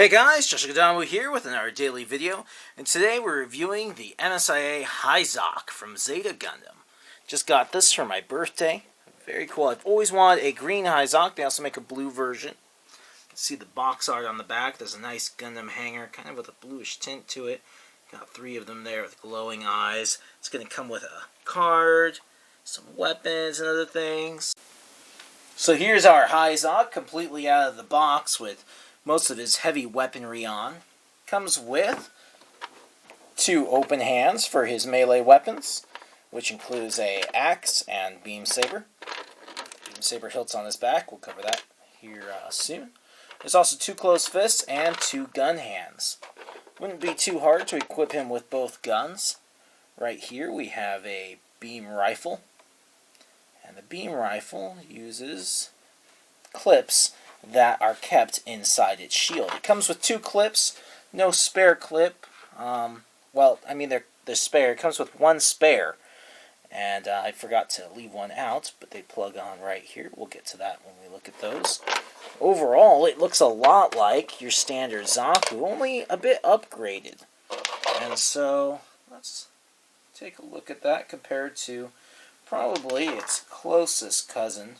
Hey guys, Joshua Gadamu here with another daily video, and today we're reviewing the MSIA Hizack from Zeta Gundam. Just got this for my birthday. Very cool. I've always wanted a green Hizack. They also make a blue version. You can see the box art on the back. There's a nice Gundam hanger, kind of with a bluish tint to it. Got 3 of them there with glowing eyes. It's going to come with a card, some weapons and other things. So here's our Hizack, completely out of the box with most of his heavy weaponry on. Comes with 2 open hands for his melee weapons, which includes a axe and beam saber. Beam saber hilts on his back. We'll cover that here soon. There's also 2 closed fists and 2 gun hands. Wouldn't be too hard to equip him with both guns. Right here we have a beam rifle, and the beam rifle uses clips that are kept inside its shield. It comes with 2 clips, no spare clip. Well, I mean they're spare. It comes with 1 spare, and I forgot to leave one out, but they plug on right here. We'll get to that when we look at those. Overall, it looks a lot like your standard Zaku, only a bit upgraded. And so let's take a look at that compared to probably its closest cousin,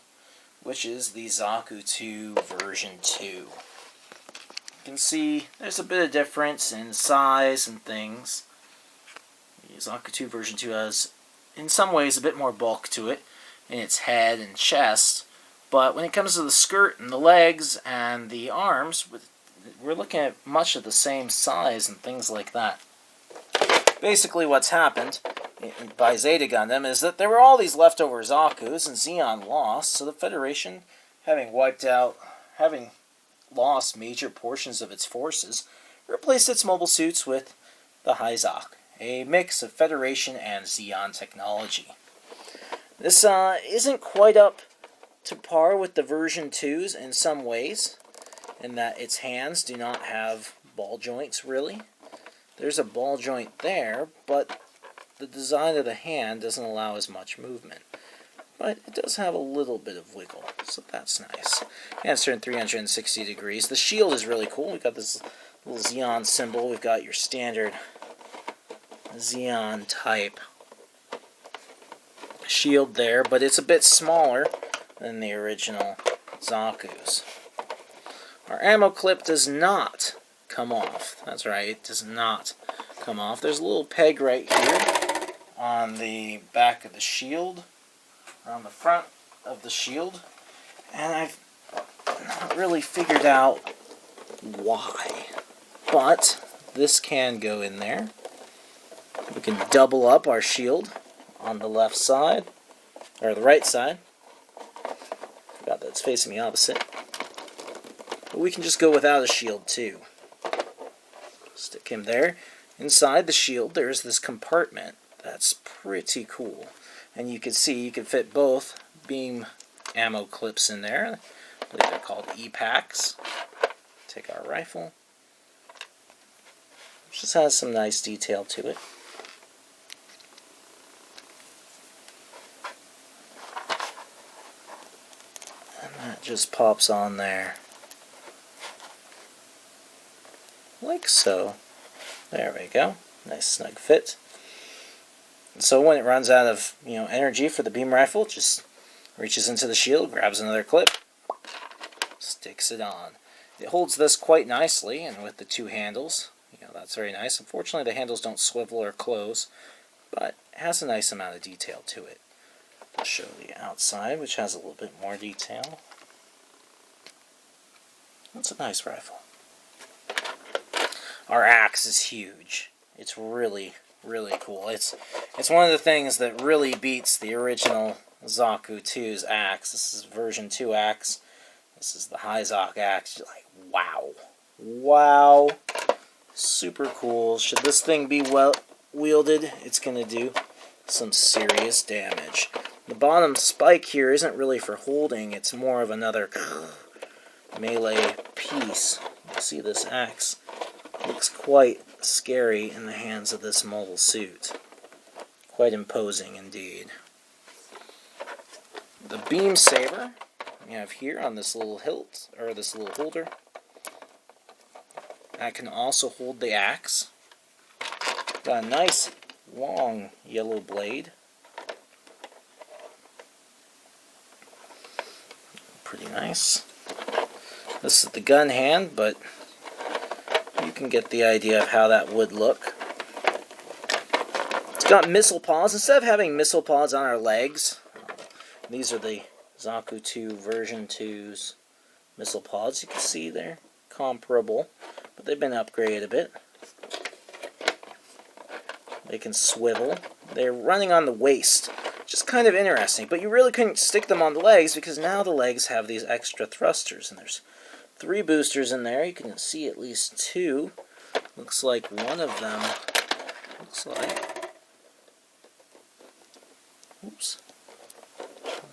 which is the Zaku 2 version 2. You can see there's a bit of difference in size and things. The Zaku 2 version 2 has, in some ways, a bit more bulk to it in its head and chest, but when it comes to the skirt and the legs and the arms, we're looking at much of the same size and things like that. Basically what's happened by Zeta Gundam is that there were all these leftover Zakus, and Zeon lost, so the Federation, having lost major portions of its forces, replaced its mobile suits with the Hizack, a mix of Federation and Zeon technology. This isn't quite up to par with the version 2s in some ways, in that its hands do not have ball joints, really. There's a ball joint there, but the design of the hand doesn't allow as much movement. But it does have a little bit of wiggle, so that's nice. Hands turn 360 degrees. The shield is really cool. We've got this little Zeon symbol. We've got your standard Zeon type shield there, but it's a bit smaller than the original Zaku's. Our ammo clip does not come off. That's right, it does not come off. There's a little peg right here on the back of the shield, or on the front of the shield, and I've not really figured out why. But this can go in there. We can double up our shield on the left side, or the right side. Forgot that it's facing the opposite. But we can just go without a shield too. Stick him there. Inside the shield there's this compartment that's pretty cool. And you can see you can fit both beam ammo clips in there. I believe they're called E-packs. Take our rifle. It just has some nice detail to it. And that just pops on there. Like so. There we go. Nice snug fit. And so when it runs out of energy for the beam rifle, it just reaches into the shield, grabs another clip, sticks it on. It holds this quite nicely, and with the 2 handles, that's very nice. Unfortunately, the handles don't swivel or close, but it has a nice amount of detail to it. I'll show the outside, which has a little bit more detail. That's a nice rifle. Our axe is huge. It's really, really cool. It's one of the things that really beats the original Zaku 2's axe. This is version 2 axe. This is the Hizack axe. You're like, wow. Wow. Super cool. Should this thing be well wielded, it's going to do some serious damage. The bottom spike here isn't really for holding. It's more of another melee piece. You see this axe looks quite scary in the hands of this mobile suit. Quite imposing indeed. The beam saber we have here on this little hilt, or this little holder. that can also hold the axe. Got a nice long yellow blade. Pretty nice. This is the gun hand, but you can get the idea of how that would look. It's got missile paws. Instead of having missile paws on our legs, these are the Zaku 2 version 2's missile paws. You can see they're comparable, but they've been upgraded a bit. They can swivel. They're running on the waist, which is kind of interesting, but you really couldn't stick them on the legs because now the legs have these extra thrusters, and there's 3 boosters in there. You can see at least 2. Looks like one of them oops.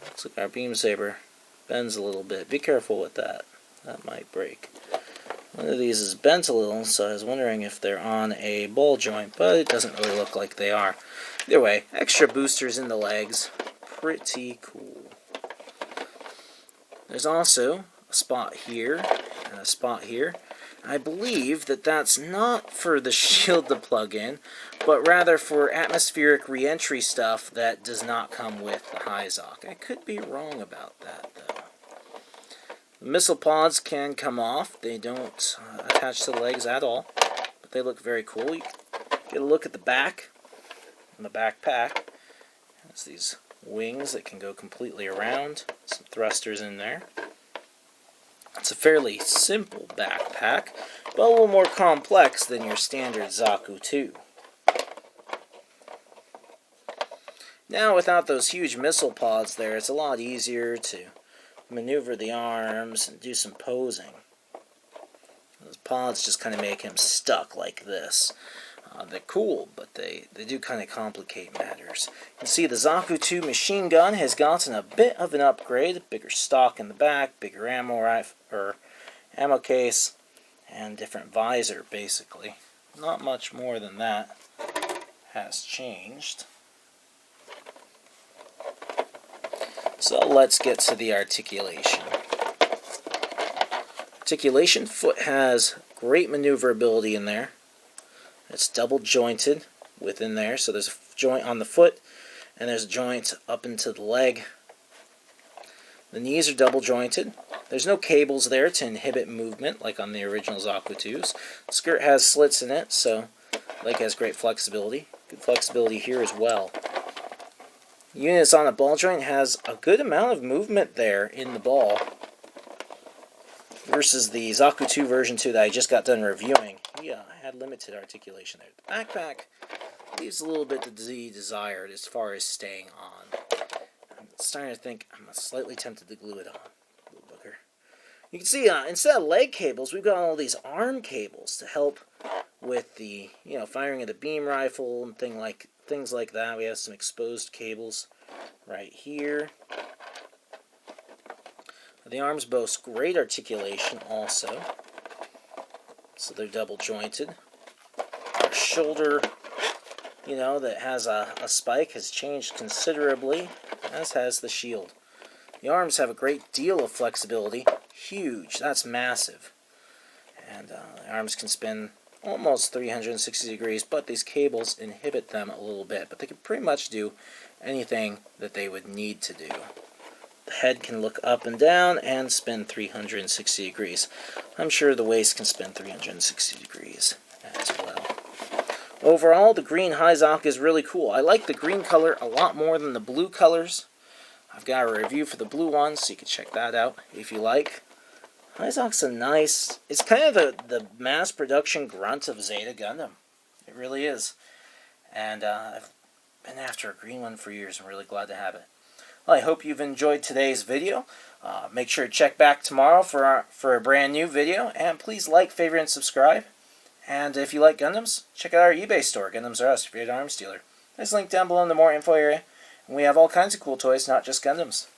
Looks like our beam saber bends a little bit. Be careful with that. That might break. One of these is bent a little, so I was wondering if they're on a ball joint, but it doesn't really look like they are. Either way, extra boosters in the legs. Pretty cool. There's also a spot here and a spot here. I believe that that's not for the shield to plug in, but rather for atmospheric re-entry stuff that does not come with the Hizack. I could be wrong about that, though. The missile pods can come off. They don't attach to the legs at all, but they look very cool. You get a look at the back and the backpack. There's these wings that can go completely around. Some thrusters in there. It's a fairly simple backpack, but a little more complex than your standard Zaku 2. Now, without those huge missile pods there, it's a lot easier to maneuver the arms and do some posing. Those pods just kind of make him stuck like this. They're cool, but they do kind of complicate matters. You can see the Zaku 2 machine gun has gotten a bit of an upgrade. Bigger stock in the back, bigger ammo case, and different visor, basically. Not much more than that has changed. So let's get to the articulation. Articulation, foot has great maneuverability in there. It's double jointed within there, so there's a joint on the foot and there's a joint up into the leg. The knees are double jointed. There's no cables there to inhibit movement like on the original Zaku 2s. The skirt has slits in it, so the leg has great flexibility. Good flexibility here as well. The unit that's on a ball joint has a good amount of movement there in the ball versus the Zaku 2 version 2 that I just got done reviewing. Yeah, I had limited articulation there. The backpack leaves a little bit to be desired as far as staying on. I'm starting to think I'm slightly tempted to glue it on. Little booger. You can see instead of leg cables, we've got all these arm cables to help with the firing of the beam rifle and things like that. We have some exposed cables right here. The arms boast great articulation also. So they're double jointed. Our shoulder, that has a spike has changed considerably, as has the shield. The arms have a great deal of flexibility. Huge. That's massive. And the arms can spin almost 360 degrees, but these cables inhibit them a little bit. But they can pretty much do anything that they would need to do. The head can look up and down and spin 360 degrees. I'm sure the waist can spin 360 degrees as well. Overall, the green Hizack is really cool. I like the green color a lot more than the blue colors. I've got a review for the blue one, so you can check that out if you like. Hizack's a nice... It's kind of the mass production grunt of Zeta Gundam. It really is. And I've been after a green one for years. I'm really glad to have it. Well, I hope you've enjoyed today's video. Make sure to check back tomorrow for a brand new video. And please like, favorite, and subscribe. And if you like Gundams, check out our eBay store, Gundams R Us, if you're an arms dealer. There's a link down below in the more info area. And we have all kinds of cool toys, not just Gundams.